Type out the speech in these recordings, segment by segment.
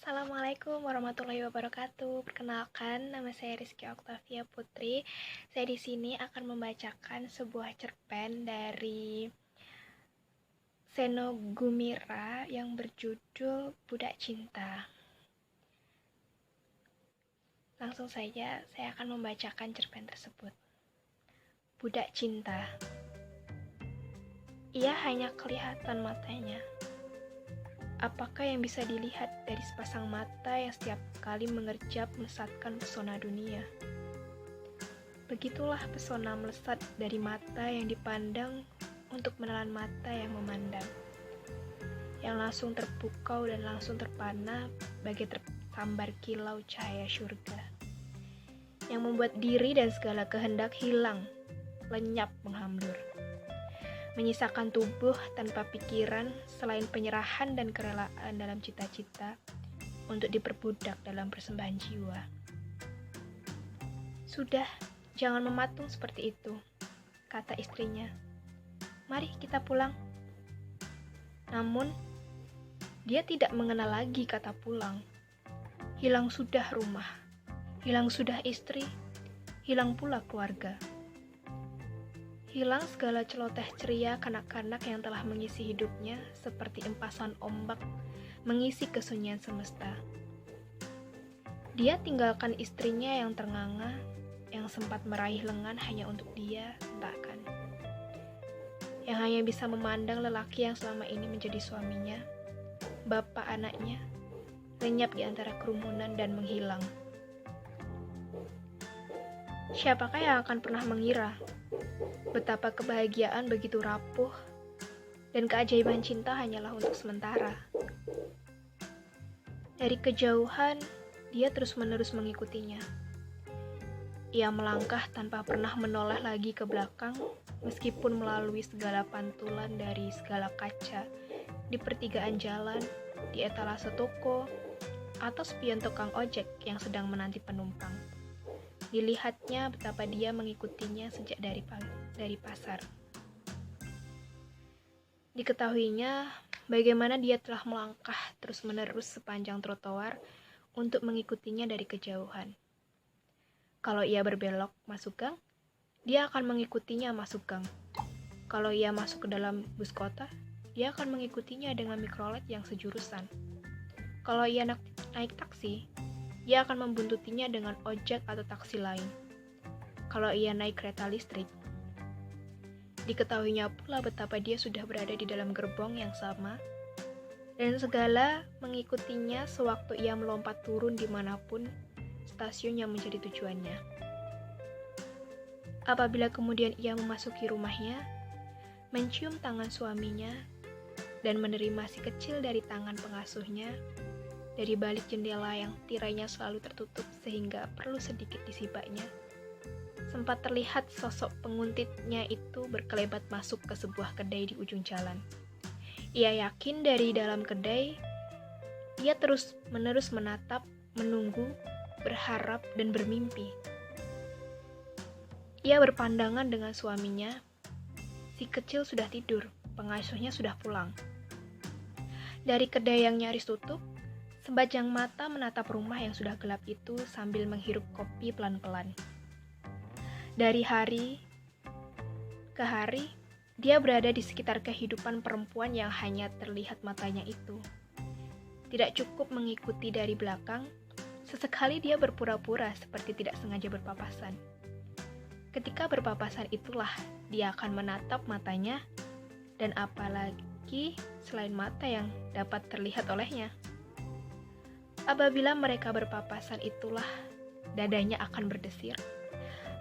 Assalamualaikum warahmatullahi wabarakatuh. Perkenalkan, nama saya Rizky Oktavia Putri. Saya di sini akan membacakan sebuah cerpen dari Seno Gumira yang berjudul Budak Cinta. Langsung saja, saya akan membacakan cerpen tersebut. Budak Cinta. Ia hanya kelihatan matanya. Apakah yang bisa dilihat dari sepasang mata yang setiap kali mengerjap melesatkan pesona dunia? Begitulah pesona melesat dari mata yang dipandang untuk menelan mata yang memandang, yang langsung terpukau dan langsung terpana bagai tersambar kilau cahaya syurga, yang membuat diri dan segala kehendak hilang, lenyap menghambur, menyisakan tubuh tanpa pikiran selain penyerahan dan kerelaan dalam cita-cita untuk diperbudak dalam persembahan jiwa. Sudah, jangan mematung seperti itu, kata istrinya. Mari kita pulang. Namun, dia tidak mengenal lagi kata pulang. Hilang sudah rumah, hilang sudah istri, hilang pula keluarga. Hilang segala celoteh ceria kanak-kanak yang telah mengisi hidupnya seperti empasan ombak mengisi kesunyian semesta. Dia tinggalkan istrinya yang ternganga, yang sempat meraih lengan hanya untuk dia, entahkan. Yang hanya bisa memandang lelaki yang selama ini menjadi suaminya, bapak anaknya, lenyap di antara kerumunan dan menghilang. Siapakah yang akan pernah mengira betapa kebahagiaan begitu rapuh dan keajaiban cinta hanyalah untuk sementara. Dari kejauhan, dia terus-menerus mengikutinya. Ia melangkah tanpa pernah menoleh lagi ke belakang, meskipun melalui segala pantulan dari segala kaca, di pertigaan jalan, di etalase toko, atau spion tukang ojek yang sedang menanti penumpang. Dilihatnya betapa dia mengikutinya sejak dari pasar. Diketahuinya bagaimana dia telah melangkah terus-menerus sepanjang trotoar untuk mengikutinya dari kejauhan. Kalau ia berbelok masuk gang, dia akan mengikutinya masuk gang. Kalau ia masuk ke dalam bus kota, dia akan mengikutinya dengan mikrolet yang sejurusan. Kalau ia naik taksi, dia akan membuntutinya dengan ojek atau taksi lain. Kalau ia naik kereta listrik, diketahuinya pula betapa dia sudah berada di dalam gerbong yang sama, dan segala mengikutinya sewaktu ia melompat turun dimanapun stasiun yang menjadi tujuannya. Apabila kemudian ia memasuki rumahnya, mencium tangan suaminya, dan menerima si kecil dari tangan pengasuhnya, dari balik jendela yang tirainya selalu tertutup sehingga perlu sedikit disibaknya, sempat terlihat sosok penguntitnya itu berkelebat masuk ke sebuah kedai di ujung jalan. Ia yakin dari dalam kedai, ia terus-menerus menatap, menunggu, berharap, dan bermimpi. Ia berpandangan dengan suaminya, si kecil sudah tidur, pengasuhnya sudah pulang. Dari kedai yang nyaris tutup, sebajang mata menatap rumah yang sudah gelap itu sambil menghirup kopi pelan-pelan. Dari hari ke hari, dia berada di sekitar kehidupan perempuan yang hanya terlihat matanya itu. Tidak cukup mengikuti dari belakang, sesekali dia berpura-pura seperti tidak sengaja berpapasan. Ketika berpapasan itulah dia akan menatap matanya, dan apalagi selain mata yang dapat terlihat olehnya. Apabila mereka berpapasan itulah dadanya akan berdesir,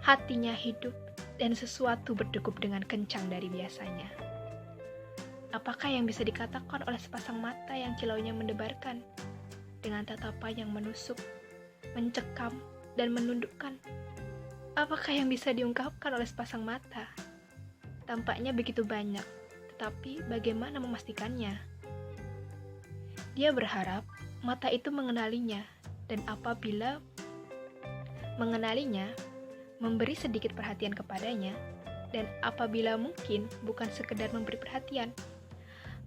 hatinya hidup, dan sesuatu berdegup dengan kencang dari biasanya. Apakah yang bisa dikatakan oleh sepasang mata yang kilaunya mendebarkan, dengan tatapan yang menusuk, mencekam, dan menundukkan? Apakah yang bisa diungkapkan oleh sepasang mata? Tampaknya begitu banyak, tetapi bagaimana memastikannya? Dia berharap mata itu mengenalinya, dan apabila mengenalinya, memberi sedikit perhatian kepadanya, dan apabila mungkin bukan sekedar memberi perhatian,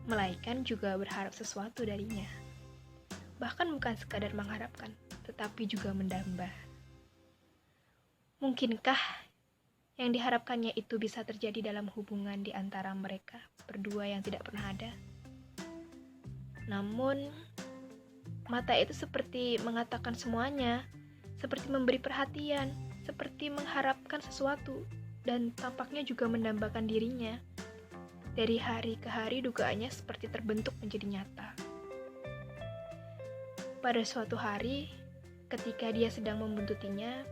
melainkan juga berharap sesuatu darinya. bahkan bukan sekadar mengharapkan, tetapi juga mendamba. Mungkinkah yang diharapkannya itu bisa terjadi dalam hubungan di antara mereka berdua yang tidak pernah ada? Namun, mata itu seperti mengatakan semuanya, seperti memberi perhatian, seperti mengharapkan sesuatu, dan tampaknya juga mendambakan dirinya. Dari hari ke hari dugaannya seperti terbentuk menjadi nyata. Pada suatu hari, ketika dia sedang membuntutinya,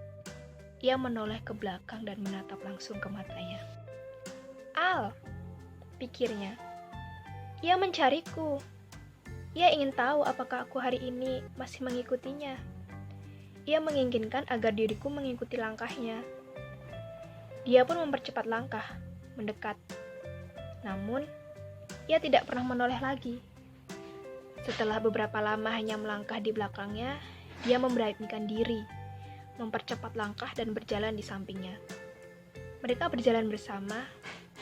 ia menoleh ke belakang dan menatap langsung ke matanya. "Al," pikirnya, "ia mencariku. Ia ingin tahu apakah aku hari ini masih mengikutinya. Ia menginginkan agar diriku mengikuti langkahnya." Dia pun mempercepat langkah, mendekat. Namun, ia tidak pernah menoleh lagi. Setelah beberapa lama hanya melangkah di belakangnya, dia memberanikan diri, mempercepat langkah dan berjalan di sampingnya. Mereka berjalan bersama,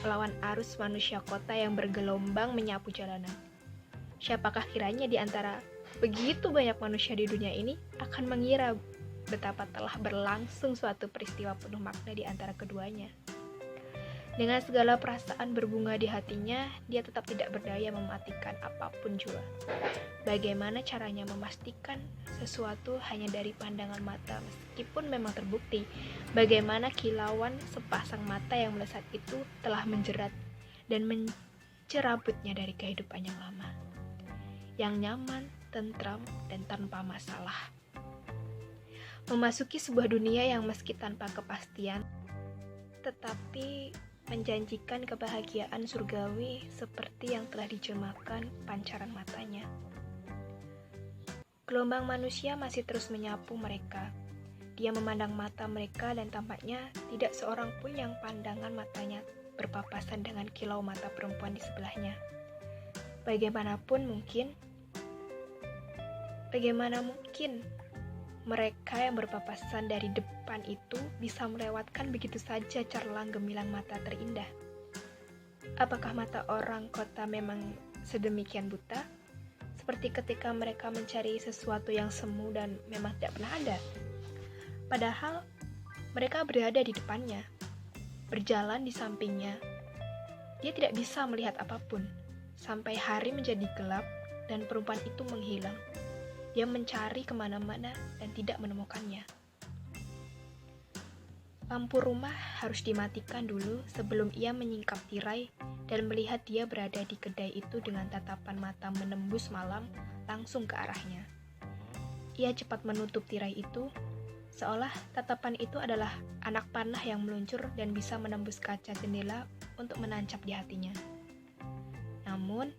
melawan arus manusia kota yang bergelombang menyapu jalanan. Siapakah kiranya di antara begitu banyak manusia di dunia ini akan mengira betapa telah berlangsung suatu peristiwa penuh makna di antara keduanya. Dengan segala perasaan berbunga di hatinya, dia tetap tidak berdaya mematikan apapun jua. Bagaimana caranya memastikan sesuatu hanya dari pandangan mata, meskipun memang terbukti bagaimana kilauan sepasang mata yang melesat itu telah menjerat dan mencerabutnya dari kehidupan yang lama, yang nyaman, tentram, dan tanpa masalah. Memasuki sebuah dunia yang meski tanpa kepastian, tetapi menjanjikan kebahagiaan surgawi seperti yang telah dijelmakan pancaran matanya. Gelombang manusia masih terus menyapu mereka. Dia memandang mata mereka dan tampaknya tidak seorang pun yang pandangan matanya berpapasan dengan kilau mata perempuan di sebelahnya. Bagaimana mungkin mereka yang berpapasan dari depan itu bisa melewatkan begitu saja cerlang gemilang mata terindah? Apakah mata orang kota memang sedemikian buta? Seperti ketika mereka mencari sesuatu yang semu dan memang tidak pernah ada. Padahal mereka berada di depannya, berjalan di sampingnya. Dia tidak bisa melihat apapun, sampai hari menjadi gelap dan perempuan itu menghilang. Dia mencari kemana-mana dan tidak menemukannya. Lampu rumah harus dimatikan dulu sebelum ia menyingkap tirai dan melihat dia berada di kedai itu dengan tatapan mata menembus malam langsung ke arahnya. Ia cepat menutup tirai itu, seolah tatapan itu adalah anak panah yang meluncur dan bisa menembus kaca jendela untuk menancap di hatinya. Namun,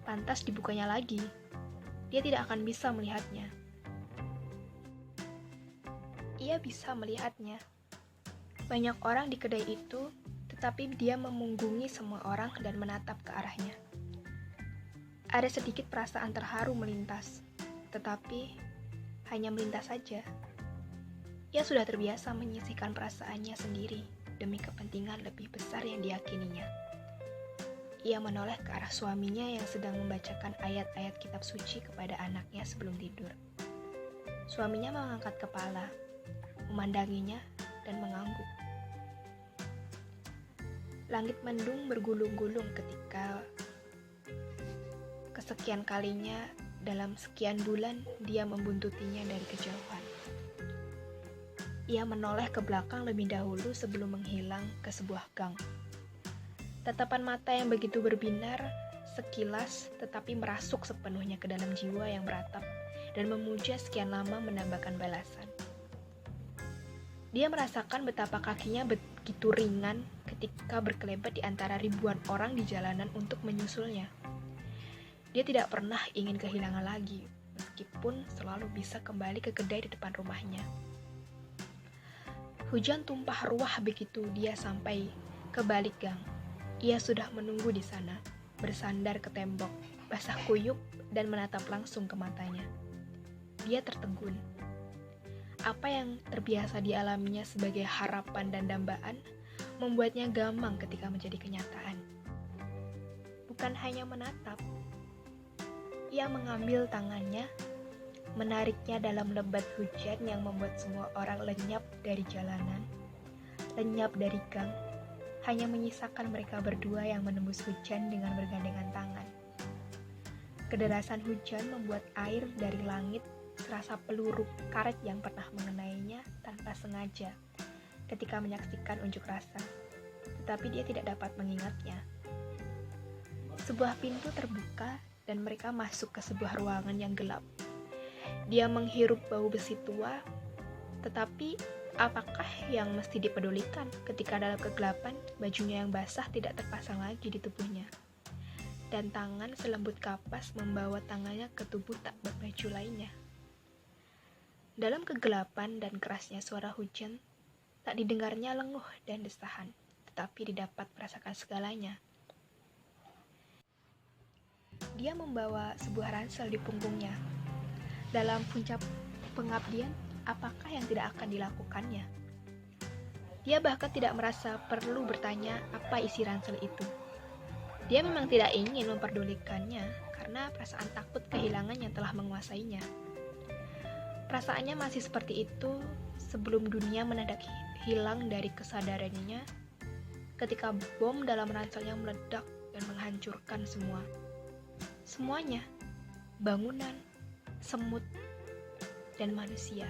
lantas dibukanya lagi. Dia tidak akan bisa melihatnya. Ia bisa melihatnya. Banyak orang di kedai itu, tetapi dia memunggungi semua orang dan menatap ke arahnya. Ada sedikit perasaan terharu melintas, tetapi hanya melintas saja. Ia sudah terbiasa menyisihkan perasaannya sendiri demi kepentingan lebih besar yang diyakininya. Ia menoleh ke arah suaminya yang sedang membacakan ayat-ayat kitab suci kepada anaknya sebelum tidur. Suaminya mengangkat kepala, memandanginya, dan mengangguk. Langit mendung bergulung-gulung ketika kesekian kalinya dalam sekian bulan dia membuntutinya dari kejauhan. Ia menoleh ke belakang lebih dahulu sebelum menghilang ke sebuah gang. Tatapan mata yang begitu berbinar, sekilas tetapi merasuk sepenuhnya ke dalam jiwa yang beratap dan memuja sekian lama menambahkan balasan. Dia merasakan betapa kakinya begitu ringan ketika berkelebat di antara ribuan orang di jalanan untuk menyusulnya. Dia tidak pernah ingin kehilangan lagi, meskipun selalu bisa kembali ke kedai di depan rumahnya. Hujan tumpah ruah begitu dia sampai ke balik gang. Ia sudah menunggu di sana, bersandar ke tembok, basah kuyup, dan menatap langsung ke matanya. Dia tertegun. Apa yang terbiasa dialaminya sebagai harapan dan dambaan, membuatnya gamang ketika menjadi kenyataan. Bukan hanya menatap, ia mengambil tangannya Menariknya dalam lebat hujan yang membuat semua orang lenyap dari jalanan, lenyap dari gang, hanya menyisakan mereka berdua yang menembus hujan dengan bergandengan tangan. Kederasan hujan membuat air dari langit serasa peluru karet yang pernah mengenainya tanpa sengaja ketika menyaksikan unjuk rasa, tetapi dia tidak dapat mengingatnya. Sebuah pintu terbuka dan mereka masuk ke sebuah ruangan yang gelap. Dia menghirup bau besi tua, tetapi apakah yang mesti dipedulikan ketika dalam kegelapan bajunya yang basah tidak terpasang lagi di tubuhnya? Dan tangan selembut kapas membawa tangannya ke tubuh tak berbaju lainnya. Dalam kegelapan dan kerasnya suara hujan, tak didengarnya lenguh dan desahan, tetapi didapat merasakan segalanya. Dia membawa sebuah ransel di punggungnya. Dalam puncak pengabdian, apakah yang tidak akan dilakukannya? Dia bahkan tidak merasa perlu bertanya apa isi ransel itu. Dia memang tidak ingin memperdulikannya karena perasaan takut kehilangan yang telah menguasainya. Perasaannya masih seperti itu sebelum dunia mendadak hilang dari kesadarannya ketika bom dalam ranselnya meledak dan menghancurkan semua. Semuanya, bangunan, semut, dan manusia.